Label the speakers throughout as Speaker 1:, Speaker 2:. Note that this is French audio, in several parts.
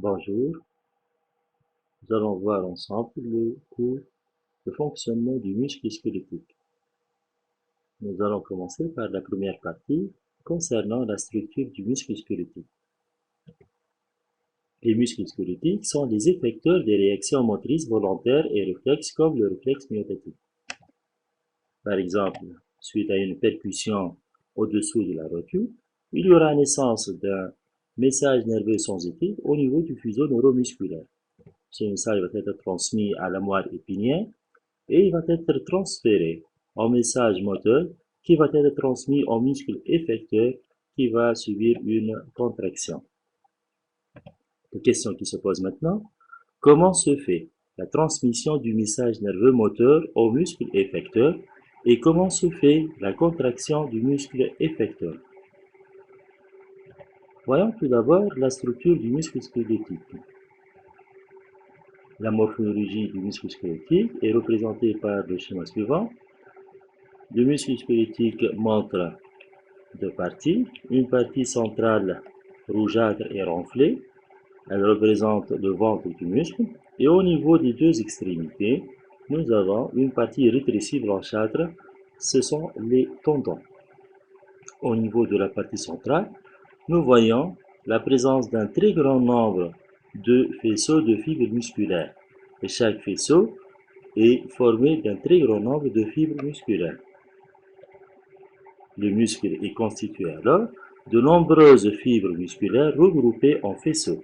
Speaker 1: Bonjour, nous allons voir ensemble le cours de fonctionnement du muscle squelettique. Nous allons commencer par la première partie concernant la structure du muscle squelettique. Les muscles squelettiques sont les effecteurs des réactions motrices volontaires et réflexes comme le réflexe myotatique. Par exemple, suite à une percussion au-dessous de la rotule, il y aura naissance d'un message nerveux sensitif au niveau du fuseau neuromusculaire. Ce message va être transmis à la moelle épinière et il va être transféré en message moteur qui va être transmis au muscle effecteur qui va subir une contraction. La question qui se pose maintenant, comment se fait la transmission du message nerveux moteur au muscle effecteur et comment se fait la contraction du muscle effecteur? Voyons tout d'abord la structure du muscle squelettique. La morphologie du muscle squelettique est représentée par le schéma suivant. Le muscle squelettique montre deux parties. Une partie centrale rougeâtre et renflée, elle représente le ventre du muscle. Et au niveau des deux extrémités, nous avons une partie rétrécie blanchâtre, ce sont les tendons. Au niveau de la partie centrale, nous voyons la présence d'un très grand nombre de faisceaux de fibres musculaires. Et chaque faisceau est formé d'un très grand nombre de fibres musculaires. Le muscle est constitué alors de nombreuses fibres musculaires regroupées en faisceaux.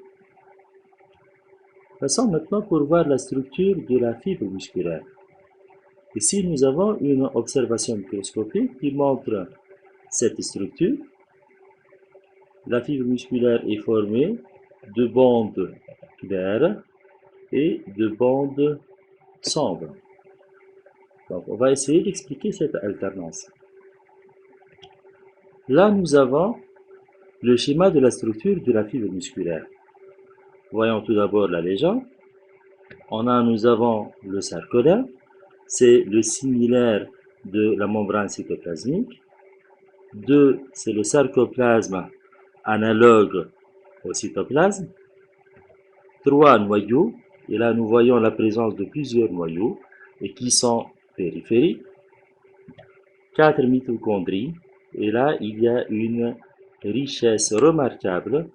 Speaker 1: Passons maintenant pour voir la structure de la fibre musculaire. Ici, nous avons une observation microscopique qui montre cette structure. La fibre musculaire est formée de bandes claires et de bandes sombres. Donc, on va essayer d'expliquer cette alternance. Là, nous avons le schéma de la structure de la fibre musculaire. Voyons tout d'abord la légende. Nous avons le sarcoderme, c'est le similaire de la membrane cytoplasmique. 2, c'est le sarcoplasme analogue au cytoplasme. 3, noyaux, et là nous voyons la présence de plusieurs noyaux et qui sont périphériques. 4, mitochondries, et là il y a une richesse remarquable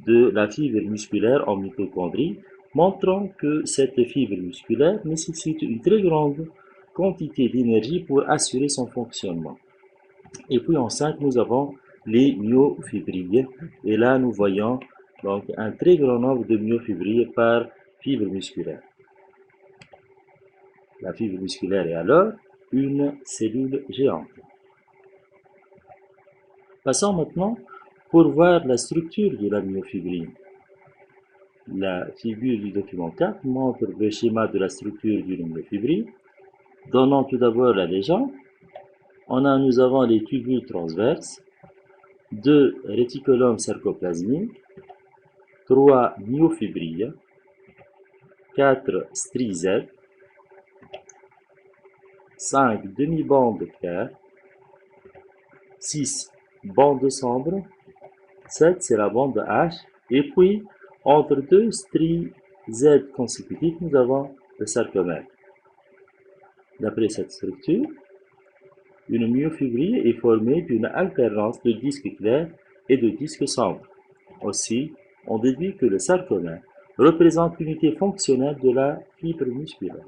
Speaker 1: de la fibre musculaire en mitochondries, montrant que cette fibre musculaire nécessite une très grande quantité d'énergie pour assurer son fonctionnement. Et puis en 5, nous avons les myofibrilles, et là nous voyons donc un très grand nombre de myofibrilles par fibre musculaire. La fibre musculaire est alors une cellule géante. Passons maintenant pour voir la structure de la myofibrille. La figure du document 4 montre le schéma de la structure d'une myofibrille. Donnons tout d'abord la légende. Nous avons les tubules transverses, 2 réticulums sarcoplasmiques, 3 myofibrilles, 4 stries, 5 demi-bandes claires, 6 bandes sombres, 7 c'est la bande H, et puis entre deux stries Z consécutifs, nous avons le sarcomère. D'après cette structure, une myofibrille est formée d'une alternance de disques clairs et de disques sombres. Aussi, on déduit que le sarcomère représente l'unité fonctionnelle de la fibre musculaire.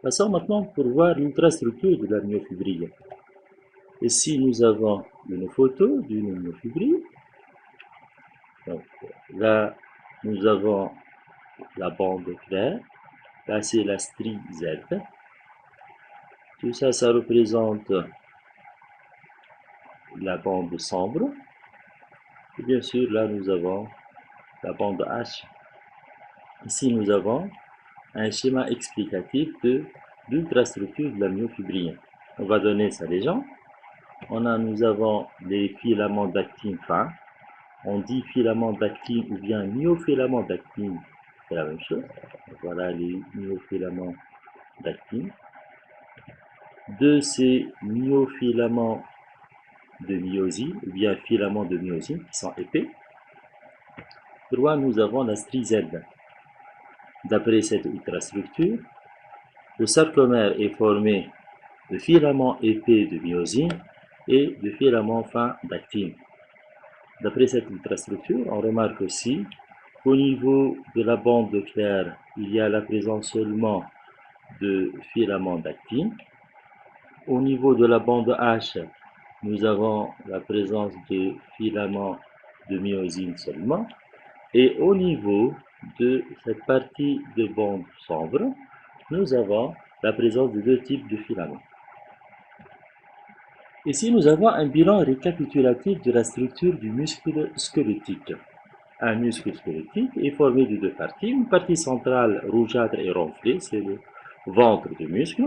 Speaker 1: Passons maintenant pour voir l'ultrastructure de la myofibrille. Ici, nous avons une photo d'une myofibrille. Donc, là, nous avons la bande claire. Là, c'est la strie Z. Tout ça, ça représente la bande sombre. Et bien sûr, là, nous avons la bande H. Ici, nous avons un schéma explicatif de l'ultrastructure de la myofibrille. On va donner sa légende. Nous avons les filaments d'actine fins. On dit filaments d'actine ou bien myofilaments d'actine, c'est la même chose. Voilà les myofilaments d'actine. 2, c'est myofilaments de myosine ou bien filaments de myosine qui sont épais. droit, nous avons la strie Z. D'après cette ultrastructure, le sarcomère est formé de filaments épais de myosine et de filaments fins d'actine. D'après cette ultrastructure, on remarque aussi qu'au niveau de la bande nucléaire, il y a la présence seulement de filaments d'actine. Au niveau de la bande H, nous avons la présence de filaments de myosine seulement. Et au niveau de cette partie de bande sombre, nous avons la présence de deux types de filaments. Ici, nous avons un bilan récapitulatif de la structure du muscle squelettique. Un muscle squelettique est formé de deux parties. Une partie centrale rougeâtre et renflée, c'est le ventre du muscle.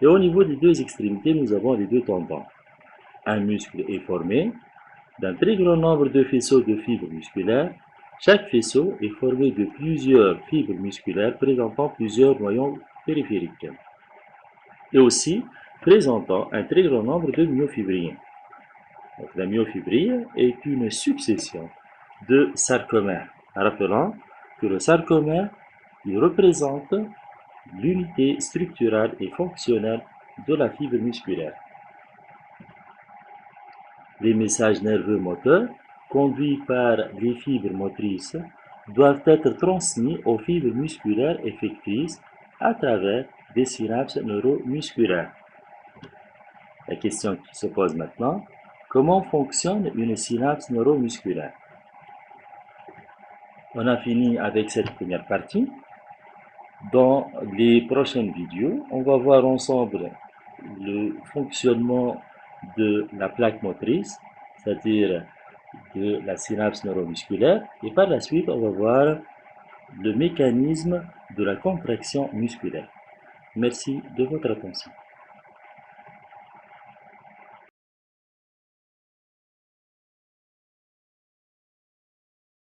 Speaker 1: Et au niveau des deux extrémités, nous avons les deux tendons. Un muscle est formé d'un très grand nombre de faisceaux de fibres musculaires. Chaque faisceau est formé de plusieurs fibres musculaires présentant plusieurs noyaux périphériques et aussi présentant un très grand nombre de myofibrils. Donc, la myofibrile est une succession de sarcomères. Rappelons que le sarcomère il représente l'unité structurale et fonctionnelle de la fibre musculaire. Les messages nerveux moteurs conduits par les fibres motrices doivent être transmis aux fibres musculaires effectrices à travers des synapses neuromusculaires. La question qui se pose maintenant, comment fonctionne une synapse neuromusculaire? On a fini avec cette première partie. Dans les prochaines vidéos, on va voir ensemble le fonctionnement de la plaque motrice, c'est-à-dire de la synapse neuromusculaire, et par la suite, on va voir le mécanisme de la contraction musculaire. Merci de votre attention.